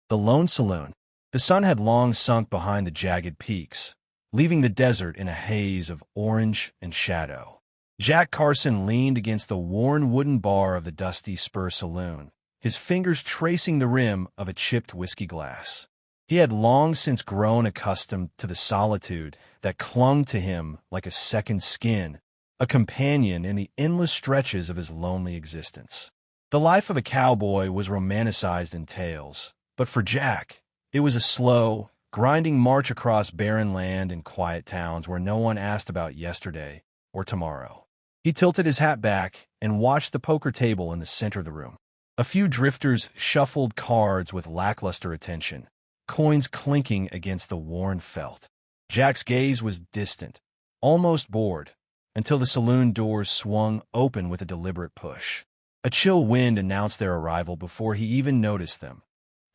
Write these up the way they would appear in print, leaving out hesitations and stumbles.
The lone saloon. The sun had long sunk behind the jagged peaks, leaving the desert in a haze of orange and shadow. Jack Carson leaned against the worn wooden bar of the dusty Spur saloon, his fingers tracing the rim of a chipped whiskey glass. He had long since grown accustomed to the solitude that clung to him like a second skin, a companion in the endless stretches of his lonely existence. The life of a cowboy was romanticized in tales, but for Jack, it was a slow, grinding march across barren land and quiet towns where no one asked about yesterday or tomorrow. He tilted his hat back and watched the poker table in the center of the room. A few drifters shuffled cards with lackluster attention, coins clinking against the worn felt. Jack's gaze was distant, almost bored, until the saloon doors swung open with a deliberate push. A chill wind announced their arrival before he even noticed them.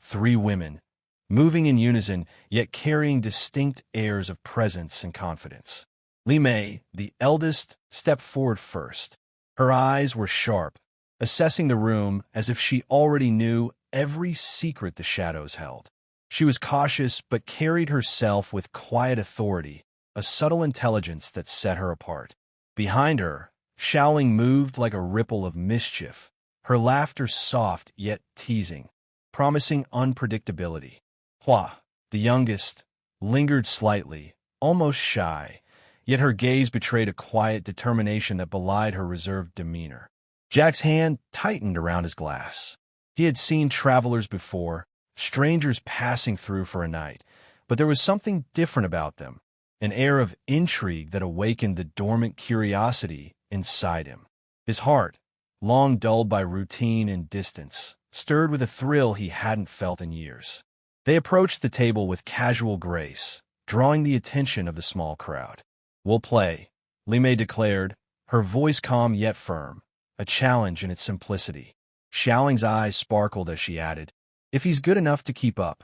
3 women, moving in unison, yet carrying distinct airs of presence and confidence. Li Mei, the eldest, stepped forward first. Her eyes were sharp, assessing the room as if she already knew every secret the shadows held. She was cautious but carried herself with quiet authority, a subtle intelligence that set her apart. Behind her, Xiaoling moved like a ripple of mischief, her laughter soft yet teasing, promising unpredictability. Hua, the youngest, lingered slightly, almost shy, yet her gaze betrayed a quiet determination that belied her reserved demeanor. Jack's hand tightened around his glass. He had seen travelers before, strangers passing through for a night, but there was something different about them, an air of intrigue that awakened the dormant curiosity inside him. His heart, long dulled by routine and distance, stirred with a thrill he hadn't felt in years. They approached the table with casual grace, drawing the attention of the small crowd. "We'll play," Li Mei declared, her voice calm yet firm, a challenge in its simplicity. Xiaoling's eyes sparkled as she added, "If he's good enough to keep up."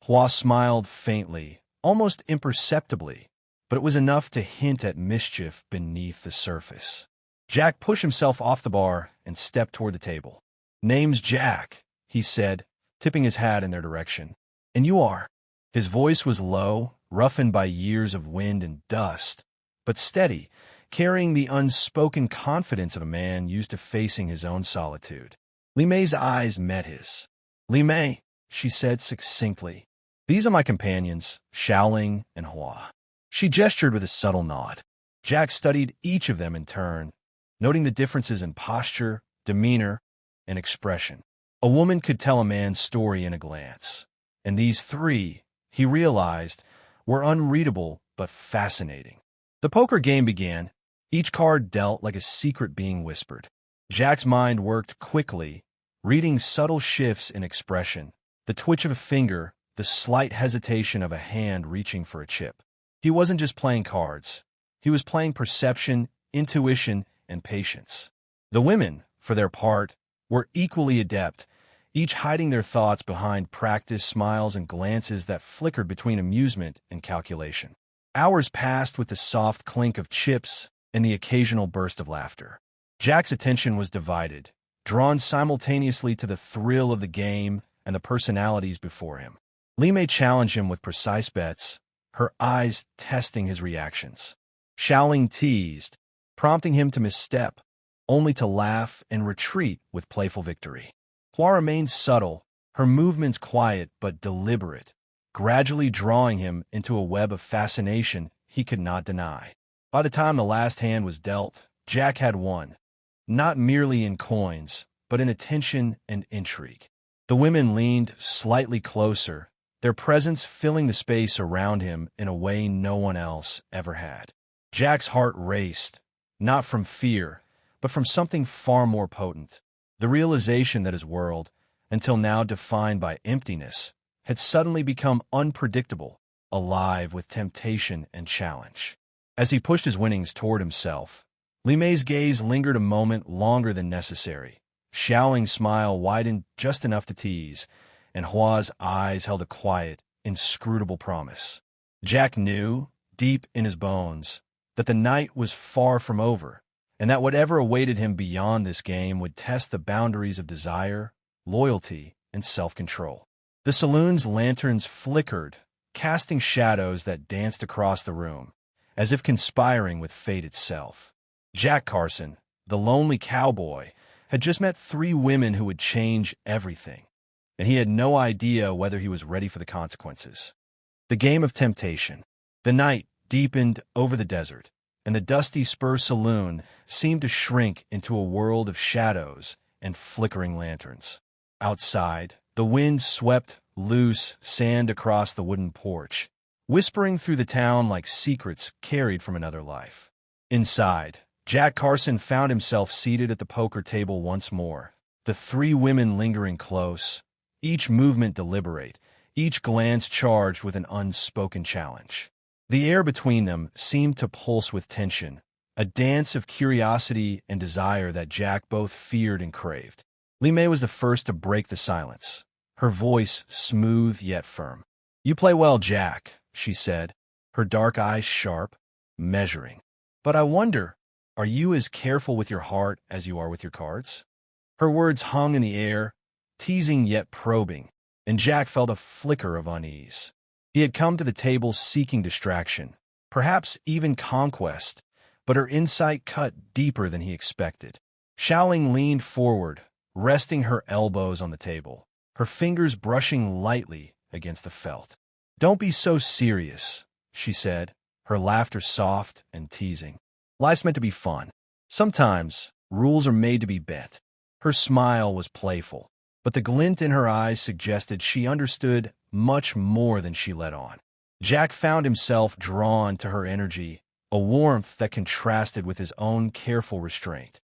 Hua smiled faintly, almost imperceptibly, but it was enough to hint at mischief beneath the surface. Jack pushed himself off the bar and stepped toward the table. "Name's Jack," he said, tipping his hat in their direction. "And you are?" His voice was low, roughened by years of wind and dust, but steady, carrying the unspoken confidence of a man used to facing his own solitude. Li Mei's eyes met his. "Li Mei," she said succinctly. "These are my companions, Xiaoling and Hua." She gestured with a subtle nod. Jack studied each of them in turn, noting the differences in posture, demeanor, and expression. A woman could tell a man's story in a glance, and these 3, he realized, were unreadable but fascinating. The poker game began, each card dealt like a secret being whispered. Jack's mind worked quickly, reading subtle shifts in expression, the twitch of a finger, the slight hesitation of a hand reaching for a chip. He wasn't just playing cards. He was playing perception, intuition, and patience. The women, for their part, were equally adept, each hiding their thoughts behind practiced smiles and glances that flickered between amusement and calculation. Hours passed with the soft clink of chips and the occasional burst of laughter. Jack's attention was divided, drawn simultaneously to the thrill of the game and the personalities before him. Li Mei challenged him with precise bets, her eyes testing his reactions. Xiaoling teased, prompting him to misstep, only to laugh and retreat with playful victory. Hua remained subtle, her movements quiet but deliberate, gradually drawing him into a web of fascination he could not deny. By the time the last hand was dealt, Jack had won, not merely in coins, but in attention and intrigue. The women leaned slightly closer, their presence filling the space around him in a way no one else ever had. Jack's heart raced, not from fear, but from something far more potent, the realization that his world, until now defined by emptiness, had suddenly become unpredictable, alive with temptation and challenge. As he pushed his winnings toward himself, Li Mei's gaze lingered a moment longer than necessary. Xiaoling's smile widened just enough to tease, and Hua's eyes held a quiet, inscrutable promise. Jack knew, deep in his bones, that the night was far from over, and that whatever awaited him beyond this game would test the boundaries of desire, loyalty, and self-control. The saloon's lanterns flickered, casting shadows that danced across the room, as if conspiring with fate itself. Jack Carson, the lonely cowboy, had just met 3 women who would change everything, and he had no idea whether he was ready for the consequences. The game of temptation. The night deepened over the desert, and the dusty Spur saloon seemed to shrink into a world of shadows and flickering lanterns. Outside, the wind swept loose sand across the wooden porch, whispering through the town like secrets carried from another life. Inside, Jack Carson found himself seated at the poker table once more, the 3 women lingering close, each movement deliberate, each glance charged with an unspoken challenge. The air between them seemed to pulse with tension, a dance of curiosity and desire that Jack both feared and craved. Li Mei was the first to break the silence, her voice smooth yet firm. "You play well, Jack," she said, her dark eyes sharp, measuring. "But I wonder, are you as careful with your heart as you are with your cards?" Her words hung in the air, teasing yet probing, and Jack felt a flicker of unease. He had come to the table seeking distraction, perhaps even conquest, but her insight cut deeper than he expected. Xiaoling leaned forward, resting her elbows on the table, her fingers brushing lightly against the felt. "Don't be so serious," she said, her laughter soft and teasing. "Life's meant to be fun. Sometimes rules are made to be bent." Her smile was playful, but the glint in her eyes suggested she understood much more than she let on. Jack found himself drawn to her energy, a warmth that contrasted with his own careful restraint.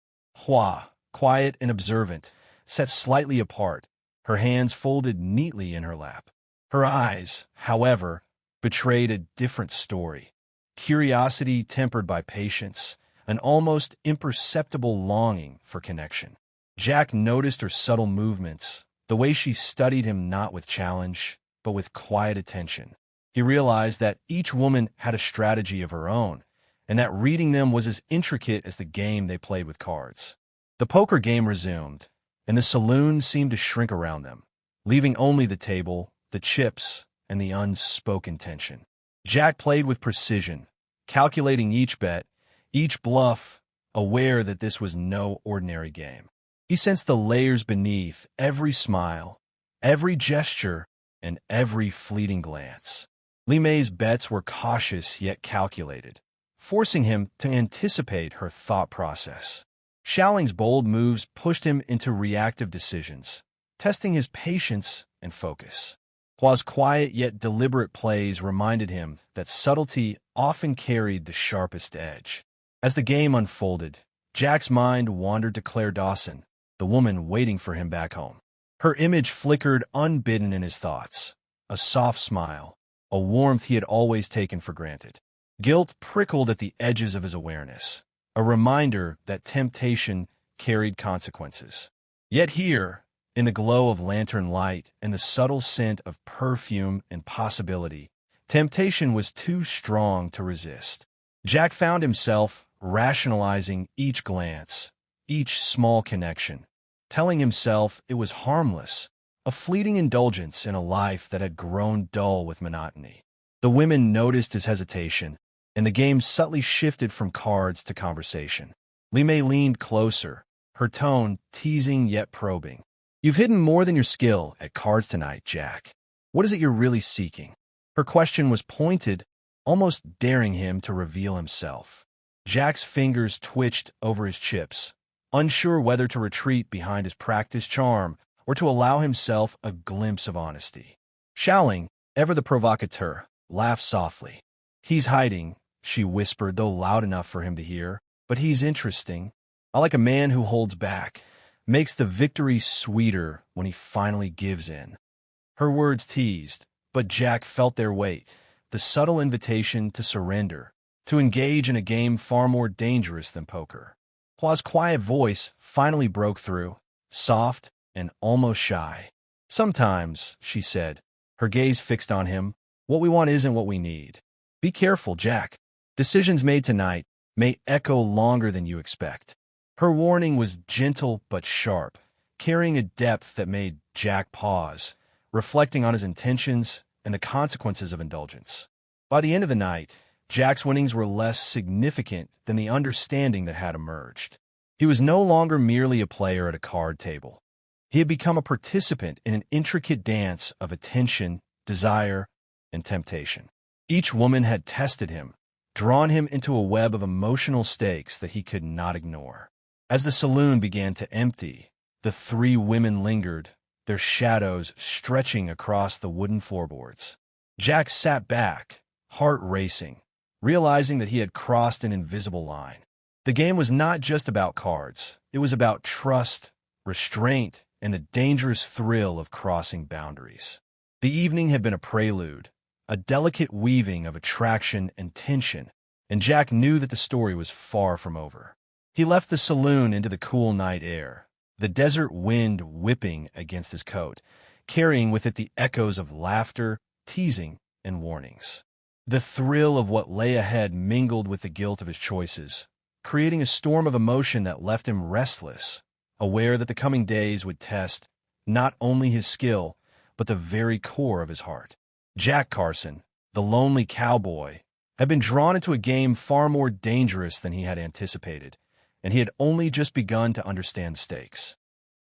Hua, quiet and observant, sat slightly apart, her hands folded neatly in her lap. Her eyes, however, betrayed a different story. Curiosity tempered by patience, an almost imperceptible longing for connection. Jack noticed her subtle movements, the way she studied him not with challenge, but with quiet attention. He realized that each woman had a strategy of her own, and that reading them was as intricate as the game they played with cards. The poker game resumed, and the saloon seemed to shrink around them, leaving only the table, the chips, and the unspoken tension. Jack played with precision, calculating each bet, each bluff, aware that this was no ordinary game. He sensed the layers beneath every smile, every gesture, and every fleeting glance. Li Mei's bets were cautious yet calculated, forcing him to anticipate her thought process. Xiaoling's bold moves pushed him into reactive decisions, testing his patience and focus. Hua's quiet yet deliberate plays reminded him that subtlety often carried the sharpest edge. As the game unfolded, Jack's mind wandered to Claire Dawson, the woman waiting for him back home. Her image flickered unbidden in his thoughts, a soft smile, a warmth he had always taken for granted. Guilt prickled at the edges of his awareness, a reminder that temptation carried consequences. Yet here, in the glow of lantern light and the subtle scent of perfume and possibility, temptation was too strong to resist. Jack found himself rationalizing each glance, each small connection, telling himself it was harmless, a fleeting indulgence in a life that had grown dull with monotony. The women noticed his hesitation, and the game subtly shifted from cards to conversation. Li Mei leaned closer, her tone teasing yet probing. "You've hidden more than your skill at cards tonight, Jack. What is it you're really seeking?" Her question was pointed, almost daring him to reveal himself. Jack's fingers twitched over his chips, unsure whether to retreat behind his practiced charm or to allow himself a glimpse of honesty. Xiaoling, ever the provocateur, laughed softly. "He's hiding," she whispered, though loud enough for him to hear. "But he's interesting. I like a man who holds back, makes the victory sweeter when he finally gives in." Her words teased, but Jack felt their weight, the subtle invitation to surrender, to engage in a game far more dangerous than poker. Hua's quiet voice finally broke through, soft and almost shy. "Sometimes," she said, her gaze fixed on him, "what we want isn't what we need. Be careful, Jack. Decisions made tonight may echo longer than you expect." Her warning was gentle but sharp, carrying a depth that made Jack pause, reflecting on his intentions and the consequences of indulgence. By the end of the night, Jack's winnings were less significant than the understanding that had emerged. He was no longer merely a player at a card table. He had become a participant in an intricate dance of attention, desire, and temptation. Each woman had tested him, drawn him into a web of emotional stakes that he could not ignore. As the saloon began to empty, the three women lingered, their shadows stretching across the wooden floorboards. Jack sat back, heart racing, realizing that he had crossed an invisible line. The game was not just about cards. It was about trust, restraint, and the dangerous thrill of crossing boundaries. The evening had been a prelude, a delicate weaving of attraction and tension, and Jack knew that the story was far from over. He left the saloon into the cool night air, the desert wind whipping against his coat, carrying with it the echoes of laughter, teasing, and warnings. The thrill of what lay ahead mingled with the guilt of his choices, creating a storm of emotion that left him restless, aware that the coming days would test not only his skill, but the very core of his heart. Jack Carson, the lonely cowboy, had been drawn into a game far more dangerous than he had anticipated, and he had only just begun to understand stakes.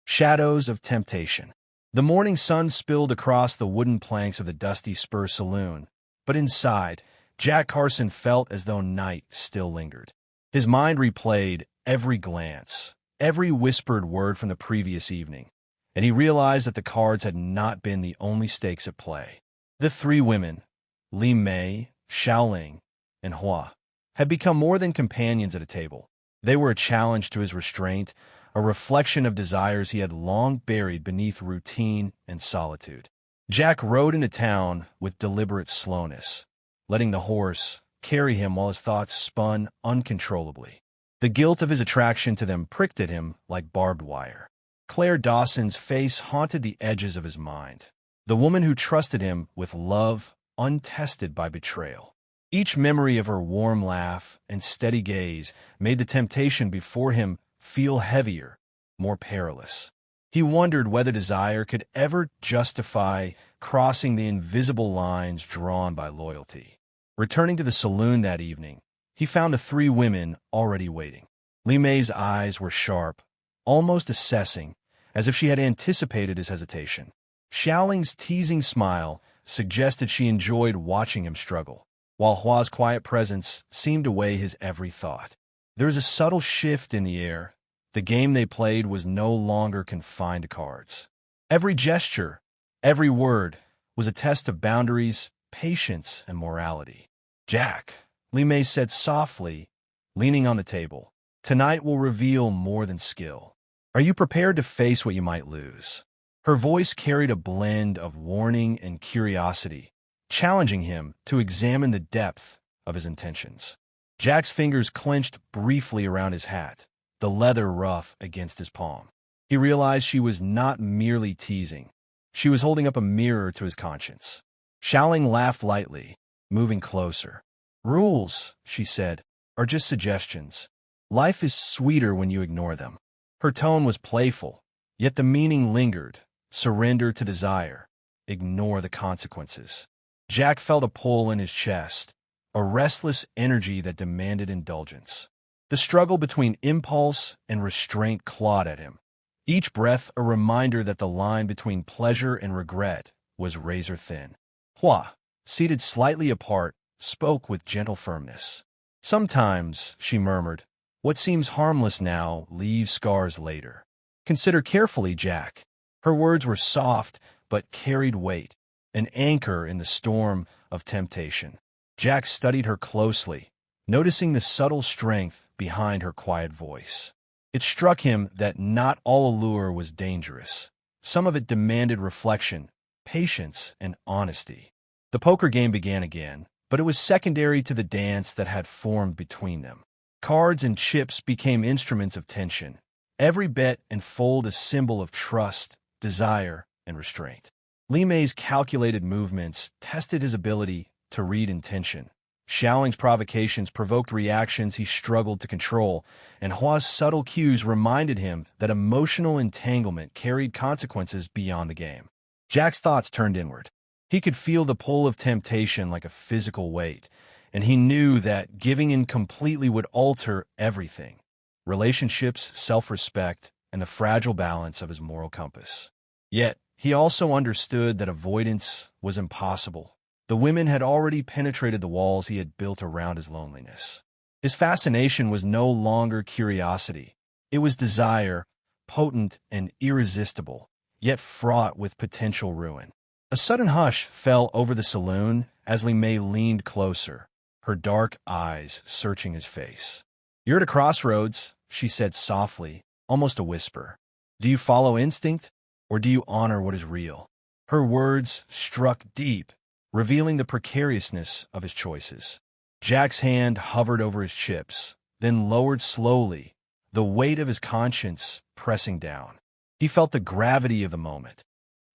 Shadows of temptation. The morning sun spilled across the wooden planks of the dusty Spur saloon, but inside, Jack Carson felt as though night still lingered. His mind replayed every glance, every whispered word from the previous evening, and he realized that the cards had not been the only stakes at play. The three women, Li Mei, Xiaoling, and Hua, had become more than companions at a table. They were a challenge to his restraint, a reflection of desires he had long buried beneath routine and solitude. Jack rode into town with deliberate slowness, letting the horse carry him while his thoughts spun uncontrollably. The guilt of his attraction to them pricked at him like barbed wire. Claire Dawson's face haunted the edges of his mind, the woman who trusted him with love untested by betrayal. Each memory of her warm laugh and steady gaze made the temptation before him feel heavier, more perilous. He wondered whether desire could ever justify crossing the invisible lines drawn by loyalty. Returning to the saloon that evening, he found the three women already waiting. Li Mei's eyes were sharp, almost assessing, as if she had anticipated his hesitation. Xiaoling's teasing smile suggested she enjoyed watching him struggle, while Hua's quiet presence seemed to weigh his every thought. There was a subtle shift in the air. The game they played was no longer confined to cards. Every gesture, every word, was a test of boundaries, patience, and morality. "Jack," Li Mei said softly, leaning on the table, "tonight will reveal more than skill. Are you prepared to face what you might lose?" Her voice carried a blend of warning and curiosity, challenging him to examine the depth of his intentions. Jack's fingers clenched briefly around his hat, the leather rough against his palm. He realized she was not merely teasing. She was holding up a mirror to his conscience. Xiaoling laughed lightly, moving closer. "Rules," she said, "are just suggestions. Life is sweeter when you ignore them." Her tone was playful, yet the meaning lingered. Surrender to desire. Ignore the consequences. Jack felt a pull in his chest, a restless energy that demanded indulgence. The struggle between impulse and restraint clawed at him, each breath a reminder that the line between pleasure and regret was razor thin. Hua, seated slightly apart, spoke with gentle firmness. "Sometimes," she murmured, "what seems harmless now leaves scars later. Consider carefully, Jack." Her words were soft but carried weight, an anchor in the storm of temptation. Jack studied her closely, noticing the subtle strength behind her quiet voice. It struck him that not all allure was dangerous. Some of it demanded reflection, patience, and honesty. The poker game began again, but it was secondary to the dance that had formed between them. Cards and chips became instruments of tension, every bet and fold a symbol of trust, desire, and restraint. Li Mei's calculated movements tested his ability to read intention. Xiaoling's provocations provoked reactions he struggled to control, and Hua's subtle cues reminded him that emotional entanglement carried consequences beyond the game. Jack's thoughts turned inward. He could feel the pull of temptation like a physical weight, and he knew that giving in completely would alter everything: relationships, self-respect, and the fragile balance of his moral compass. Yet, he also understood that avoidance was impossible. The women had already penetrated the walls he had built around his loneliness. His fascination was no longer curiosity. It was desire, potent and irresistible, yet fraught with potential ruin. A sudden hush fell over the saloon as Li Mei leaned closer, her dark eyes searching his face. "You're at a crossroads," she said softly, almost a whisper. "Do you follow instinct, or do you honor what is real?" Her words struck deep, revealing the precariousness of his choices. Jack's hand hovered over his chips, then lowered slowly, the weight of his conscience pressing down. He felt the gravity of the moment.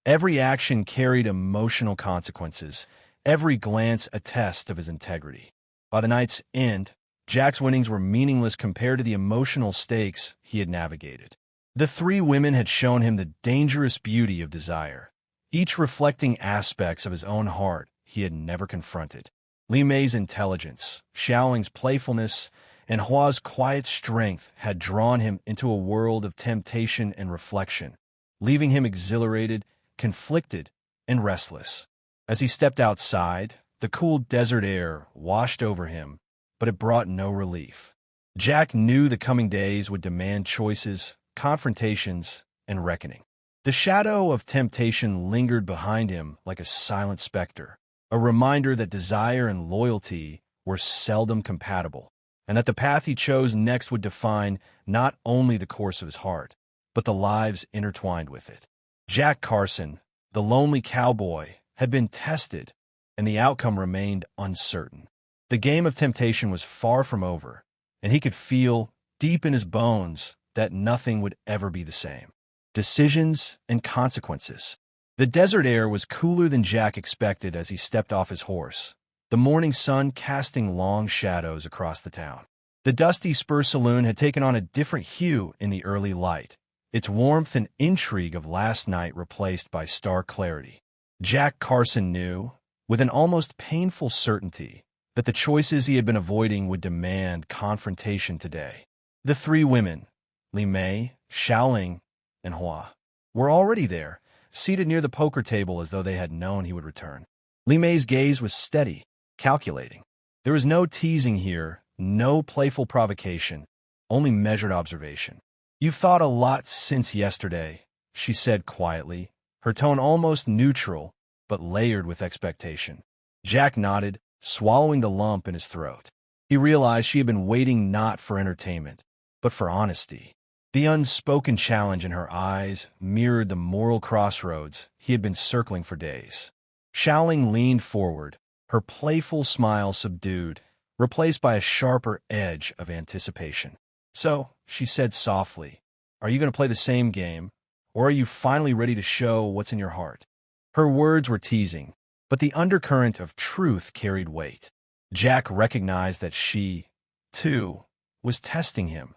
Every action carried emotional consequences, every glance a test of his integrity. By the night's end, Jack's winnings were meaningless compared to the emotional stakes he had navigated. The three women had shown him the dangerous beauty of desire, each reflecting aspects of his own heart he had never confronted. Li Mei's intelligence, Xiaoling's playfulness, and Hua's quiet strength had drawn him into a world of temptation and reflection, leaving him exhilarated, conflicted, and restless. As he stepped outside, the cool desert air washed over him, but it brought no relief. Jack knew the coming days would demand choices, confrontations, and reckoning. The shadow of temptation lingered behind him like a silent specter, a reminder that desire and loyalty were seldom compatible, and that the path he chose next would define not only the course of his heart, but the lives intertwined with it. Jack Carson, the lonely cowboy, had been tested, and the outcome remained uncertain. The game of temptation was far from over, and he could feel, deep in his bones, that nothing would ever be the same. Decisions and consequences. The desert air was cooler than Jack expected as he stepped off his horse, the morning sun casting long shadows across the town. The dusty Spur Saloon had taken on a different hue in the early light, its warmth and intrigue of last night replaced by stark clarity. Jack Carson knew, with an almost painful certainty, that the choices he had been avoiding would demand confrontation today. The three women, Li Mei, Xiaoling, and Hua, were already there, seated near the poker table as though they had known he would return. Li Mei's gaze was steady, calculating. There was no teasing here, no playful provocation, only measured observation. "You've thought a lot since yesterday," she said quietly, her tone almost neutral, but layered with expectation. Jack nodded, swallowing the lump in his throat. He realized she had been waiting not for entertainment, but for honesty. The unspoken challenge in her eyes mirrored the moral crossroads he had been circling for days. Xiaoling leaned forward, her playful smile subdued, replaced by a sharper edge of anticipation. "So," she said softly, "are you going to play the same game, or are you finally ready to show what's in your heart?" Her words were teasing, but the undercurrent of truth carried weight. Jack recognized that she, too, was testing him,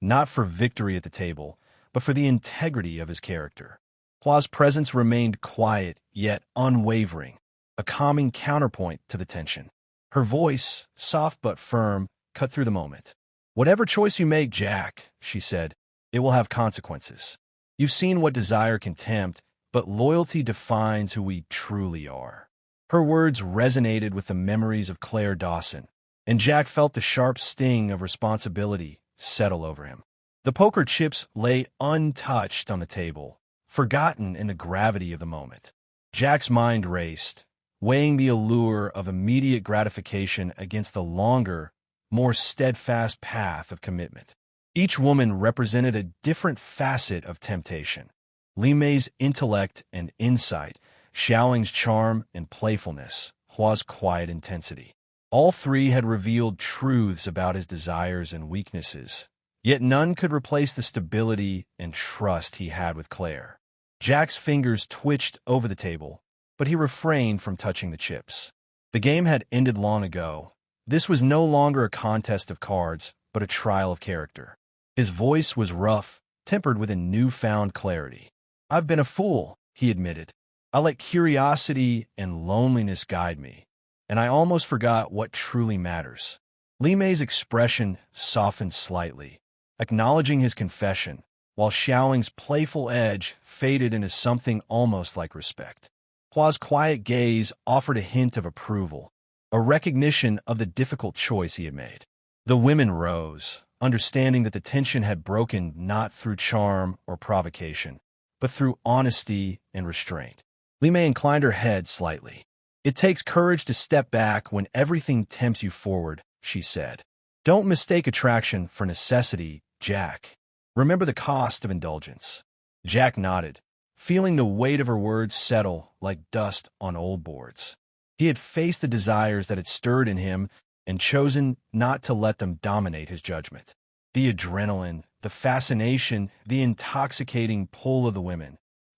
not for victory at the table, but for the integrity of his character. Hua's presence remained quiet yet unwavering, a calming counterpoint to the tension. Her voice, soft but firm, cut through the moment. "Whatever choice you make, Jack," she said, "it will have consequences. You've seen what desire can tempt, but loyalty defines who we truly are." Her words resonated with the memories of Claire Dawson, and Jack felt the sharp sting of responsibility settle over him. The poker chips lay untouched on the table, forgotten in the gravity of the moment. Jack's mind raced, weighing the allure of immediate gratification against the longer, more steadfast path of commitment. Each woman represented a different facet of temptation. Li Mei's intellect and insight, Xiaoling's charm and playfulness, Hua's quiet intensity. All three had revealed truths about his desires and weaknesses, yet none could replace the stability and trust he had with Claire. Jack's fingers twitched over the table, but he refrained from touching the chips. The game had ended long ago. This was no longer a contest of cards, but a trial of character. His voice was rough, tempered with a newfound clarity. "I've been a fool," he admitted. I let curiosity and loneliness guide me, and I almost forgot what truly matters. Li Mei's expression softened slightly, acknowledging his confession, while Xiaoling's playful edge faded into something almost like respect. Hua's quiet gaze offered a hint of approval, a recognition of the difficult choice he had made. The women rose, understanding that the tension had broken not through charm or provocation, but through honesty and restraint. Li Mei inclined her head slightly. "It takes courage to step back when everything tempts you forward," she said. "Don't mistake attraction for necessity, Jack. Remember the cost of indulgence." Jack nodded, feeling the weight of her words settle like dust on old boards. He had faced the desires that had stirred in him and chosen not to let them dominate his judgment. The adrenaline, the fascination, the intoxicating pull of the women.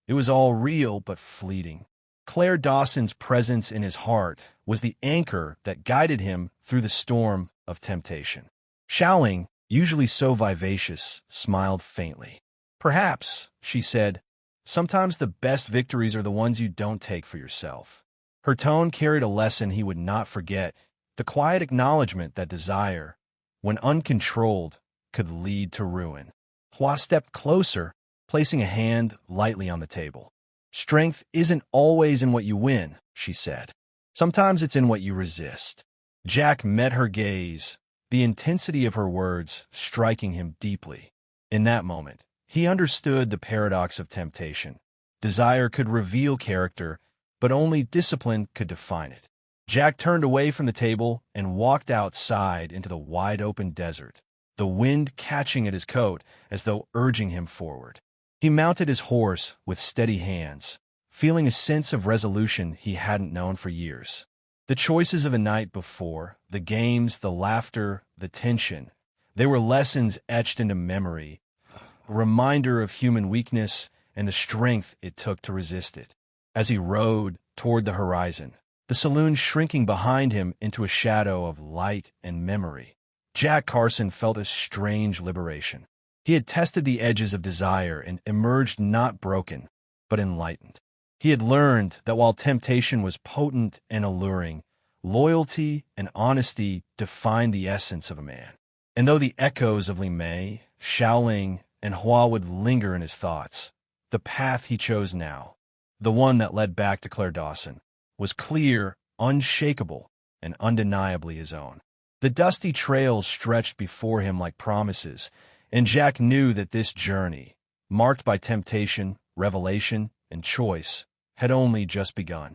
It was all real but fleeting. Claire Dawson's presence in his heart was the anchor that guided him through the storm of temptation. Xiaoling, usually so vivacious, smiled faintly. "Perhaps," she said, "sometimes the best victories are the ones you don't take for yourself." Her tone carried a lesson he would not forget, the quiet acknowledgement that desire, when uncontrolled, could lead to ruin. Hua stepped closer, placing a hand lightly on the table. "Strength isn't always in what you win," she said. "Sometimes it's in what you resist." Jack met her gaze, the intensity of her words striking him deeply. In that moment, he understood the paradox of temptation. Desire could reveal character, but only discipline could define it. Jack turned away from the table and walked outside into the wide-open desert, the wind catching at his coat as though urging him forward. He mounted his horse with steady hands, feeling a sense of resolution he hadn't known for years. The choices of the night before, the games, the laughter, the tension, they were lessons etched into memory, a reminder of human weakness and the strength it took to resist it. As he rode toward the horizon, the saloon shrinking behind him into a shadow of light and memory, Jack Carson felt a strange liberation. He had tested the edges of desire and emerged not broken, but enlightened. He had learned that while temptation was potent and alluring, loyalty and honesty defined the essence of a man. And though the echoes of Li Mei, Xiaoling, and Hua would linger in his thoughts, the path he chose now, the one that led back to Claire Dawson, was clear, unshakable, and undeniably his own. The dusty trails stretched before him like promises, and Jack knew that this journey, marked by temptation, revelation, and choice, had only just begun.